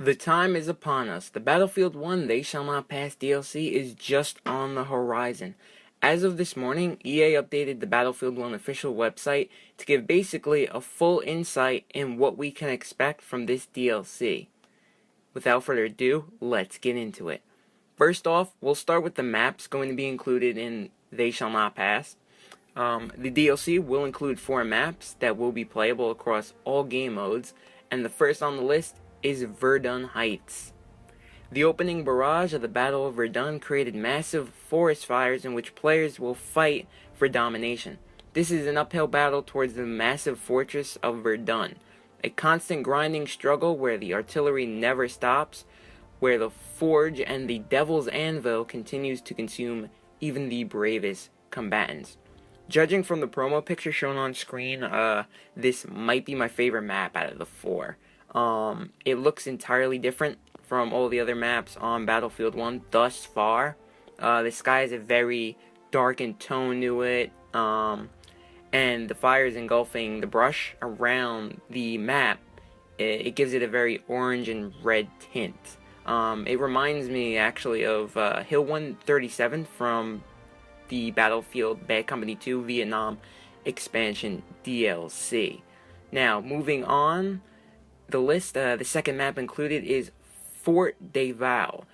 The time is upon us. The Battlefield 1 They Shall Not Pass DLC is just on the horizon. As of this morning, EA updated the Battlefield 1 official website to give basically a full insight in what we can expect from this DLC. Without further ado, let's get into it. First off, we'll start with the maps going to be included in They Shall Not Pass. The DLC will include 4 maps that will be playable across all game modes, and the first on the list is Verdun Heights. The opening barrage of the Battle of Verdun created massive forest fires in which players will fight for domination. This is an uphill battle towards the massive fortress of Verdun, a constant grinding struggle where the artillery never stops, where the forge and the Devil's Anvil continues to consume even the bravest combatants. Judging from the promo picture shown on screen, this might be my favorite map out of the 4. It looks entirely different from all the other maps on Battlefield 1 thus far. The sky has a very darkened tone to it, and the fires engulfing the brush around the map, it gives it a very orange and red tint. It reminds me actually of Hill 137 from the Battlefield Bad Company 2 Vietnam expansion DLC. Now, moving on the list, the second map included is Fort de Vaux,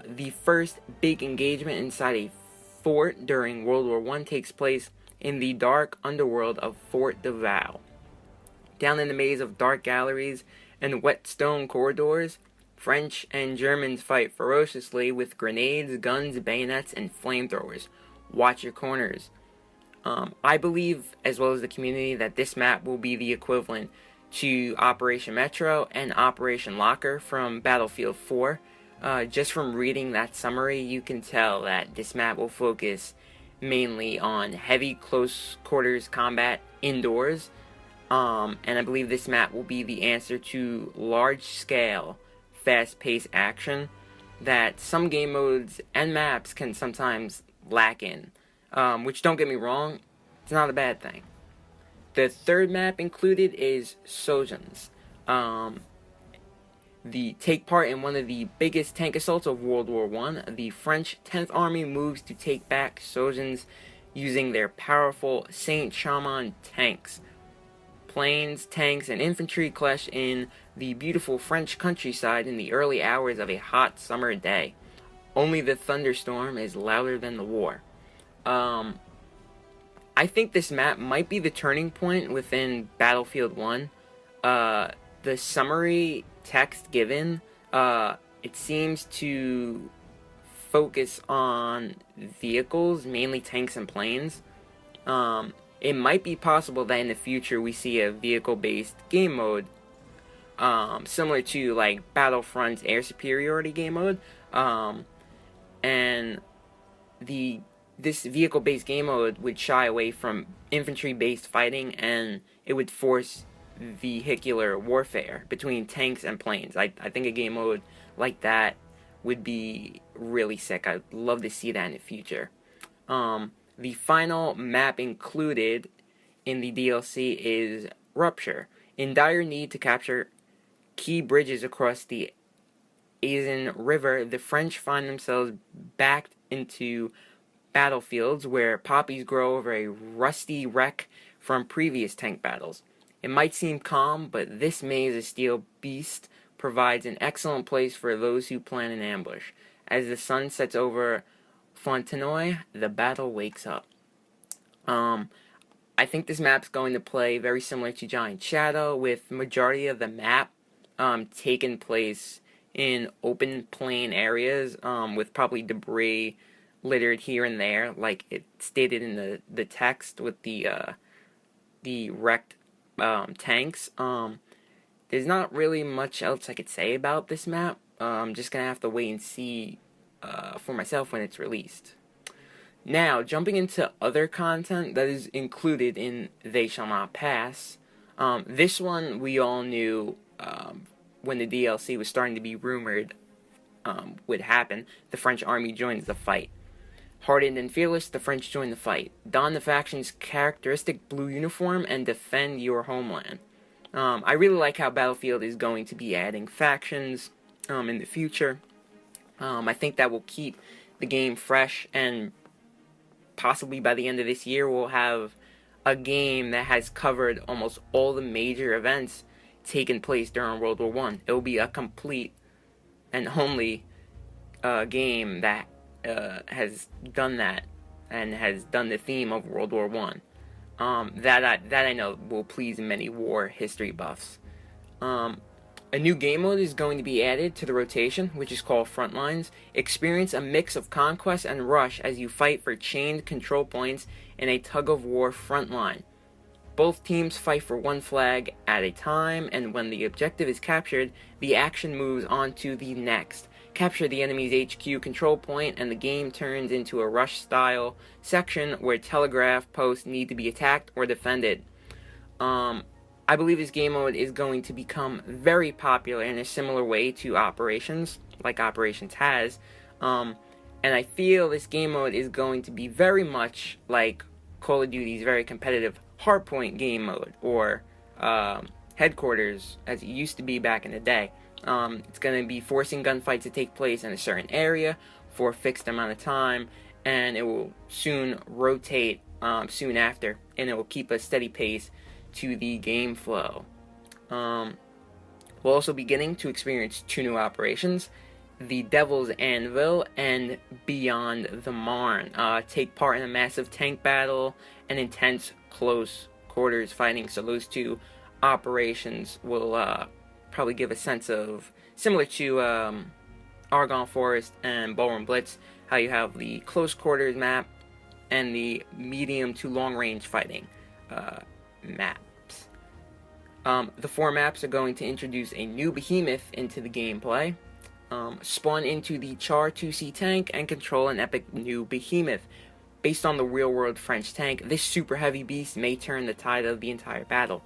the first big engagement inside a fort during World War I takes place in the dark underworld of Fort de Vaux. Down in the maze of dark galleries and wet stone corridors, French and Germans fight ferociously with grenades, guns, bayonets, and flamethrowers. Watch your corners. I believe, as well as the community, that this map will be the equivalent to Operation Metro and Operation Locker from Battlefield 4. Just from reading that summary, you can tell that this map will focus mainly on heavy close quarters combat indoors, and I believe this map will be the answer to large-scale, fast-paced action that some game modes and maps can sometimes lack in, which, don't get me wrong, it's not a bad thing. The third map included is Resurgence. Take part in one of the biggest tank assaults of World War I. The French 10th Army moves to take back Resurgence using their powerful Saint Chaumont tanks. Planes, tanks, and infantry clash in the beautiful French countryside in the early hours of a hot summer day. Only the thunderstorm is louder than the war. I think this map might be the turning point within Battlefield 1. The summary text given, it seems to focus on vehicles, mainly tanks and planes. It might be possible that in the future we see a vehicle-based game mode, similar to like Battlefront's air superiority game mode. And this vehicle-based game mode would shy away from infantry-based fighting, and it would force vehicular warfare between tanks and planes. I think a game mode like that would be really sick. I'd love to see that in the future. The final map included in the DLC is Rupture. In dire need to capture key bridges across the Aisne River, the French find themselves backed into battlefields where poppies grow over a rusty wreck from previous tank battles. It might seem calm, but this maze of steel beast provides an excellent place for those who plan an ambush. As the sun sets over Fontenoy, the battle wakes up. I think this map's going to play very similar to Giant Shadow, with majority of the map taking place in open plain areas, with probably debris littered here and there, like it stated in the text with the wrecked tanks. There's not really much else I could say about this map. I'm just gonna have to wait and see for myself when it's released. Now, jumping into other content that is included in They Shall Not Pass. This one we all knew when the DLC was starting to be rumored would happen. The French army joins the fight. Hardened and fearless, the French join the fight. Don the faction's characteristic blue uniform and defend your homeland. I really like how Battlefield is going to be adding factions in the future. I think that will keep the game fresh, and possibly by the end of this year we'll have a game that has covered almost all the major events taking place during World War One. It will be a complete and only game that has done that and has done the theme of World War One. That I know will please many war history buffs. A new game mode is going to be added to the rotation, which is called Frontlines. Experience a mix of conquest and rush as you fight for chained control points in a tug-of-war frontline. Both teams fight for one flag at a time, and when the objective is captured, the action moves on to the next. Capture the enemy's HQ control point, and the game turns into a rush-style section where telegraph posts need to be attacked or defended. I believe this game mode is going to become very popular in a similar way to Operations, like Operations has. And I feel this game mode is going to be very much like Call of Duty's very competitive Hardpoint game mode, or Headquarters, as it used to be back in the day. It's going to be forcing gunfights to take place in a certain area for a fixed amount of time, and it will soon rotate soon after, and it will keep a steady pace to the game flow. We'll also be getting to experience 2 new operations, the Devil's Anvil and Beyond the Marne. Take part in a massive tank battle and intense close quarters fighting. So those 2 operations will probably give a sense of, similar to Argonne Forest and Ballroom Blitz, how you have the close quarters map and the medium to long range fighting maps. The 4 maps are going to introduce a new behemoth into the gameplay, spawn into the Char 2C tank, and control an epic new behemoth. Based on the real-world French tank, this super heavy beast may turn the tide of the entire battle.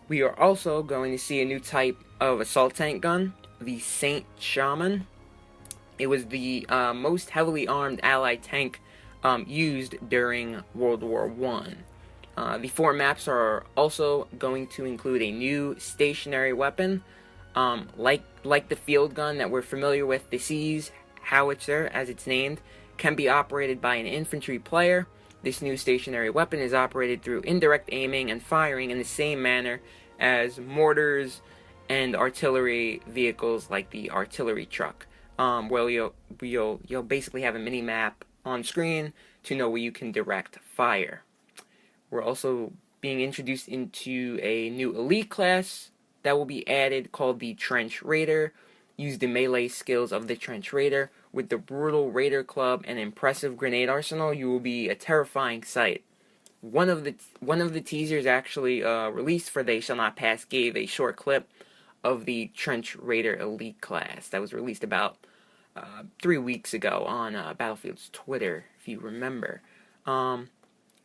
We are also going to see a new type of assault tank gun, the Saint Chaumont. It was the most heavily armed Allied tank used during World War One. The 4 maps are also going to include a new stationary weapon, like the field gun that we're familiar with. The Seize Howitzer, as it's named, can be operated by an infantry player. This new stationary weapon is operated through indirect aiming and firing in the same manner as mortars and artillery vehicles like the artillery truck, where you'll basically have a mini map on screen to know where you can direct fire. We're also being introduced into a new elite class that will be added called the Trench Raider. Use the melee skills of the Trench Raider. With the brutal Raider Club and impressive grenade arsenal, you will be a terrifying sight. One of the teasers actually released for They Shall Not Pass gave a short clip of the Trench Raider elite class that was released about 3 weeks ago on Battlefield's Twitter, if you remember.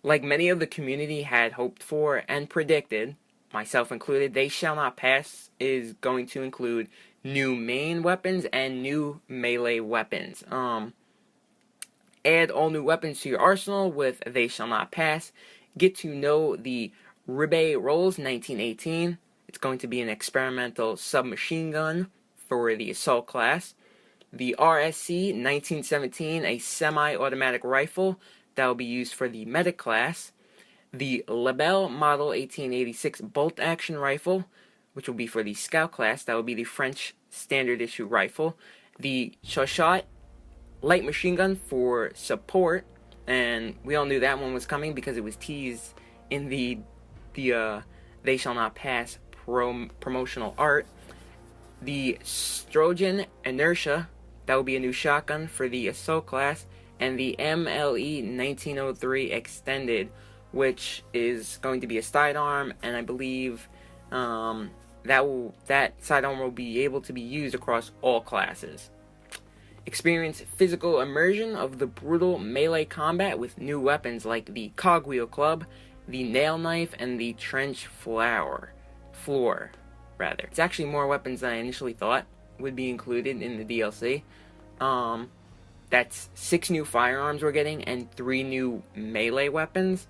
Like many of the community had hoped for and predicted, myself included, They Shall Not Pass is going to include new main weapons and new melee weapons. Add all new weapons to your arsenal with They Shall Not Pass. Get to know the Ribet Rolls 1918. It's going to be an experimental submachine gun for the assault class. The RSC 1917, a semi-automatic rifle that will be used for the medic class. The Lebel Model 1886 bolt-action rifle, which will be for the scout class. That will be the French standard issue rifle. The Chauchat light machine gun for support, and we all knew that one was coming because it was teased in the They Shall Not Pass promotional art. The Strojan Inertia, that will be a new shotgun for the assault class. And the MLE 1903 Extended, which is going to be a sidearm, and I believe that sidearm will be able to be used across all classes. Experience physical immersion of the brutal melee combat with new weapons like the Cogwheel Club, the Nail Knife, and the Trench Floor. It's actually more weapons than I initially thought would be included in the DLC. That's 6 new firearms we're getting and 3 new melee weapons.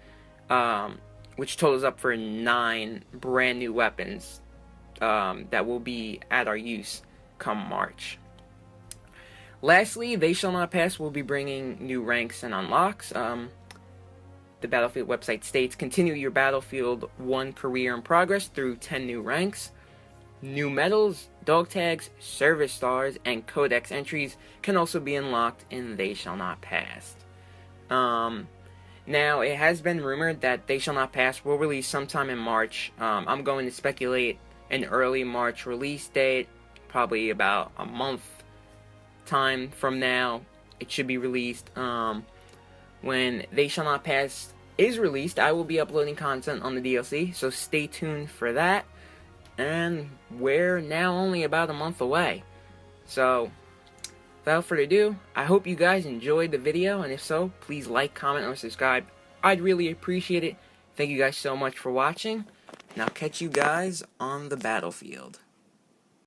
which totals up for 9 brand new weapons that will be at our use come March. Lastly, They Shall Not Pass will be bringing new ranks and unlocks. The Battlefield website states, continue your Battlefield 1 career in progress through 10 new ranks. New medals, dog tags, service stars, and codex entries can also be unlocked in They Shall Not Pass. Now, it has been rumored that They Shall Not Pass will release sometime in March. I'm going to speculate an early March release date, probably about a month time from now. It should be released. When They Shall Not Pass is released, I will be uploading content on the DLC, so stay tuned for that. And we're now only about a month away. So, without further ado, I hope you guys enjoyed the video, and if so, please like, comment, or subscribe. I'd really appreciate it. Thank you guys so much for watching, and I'll catch you guys on the battlefield.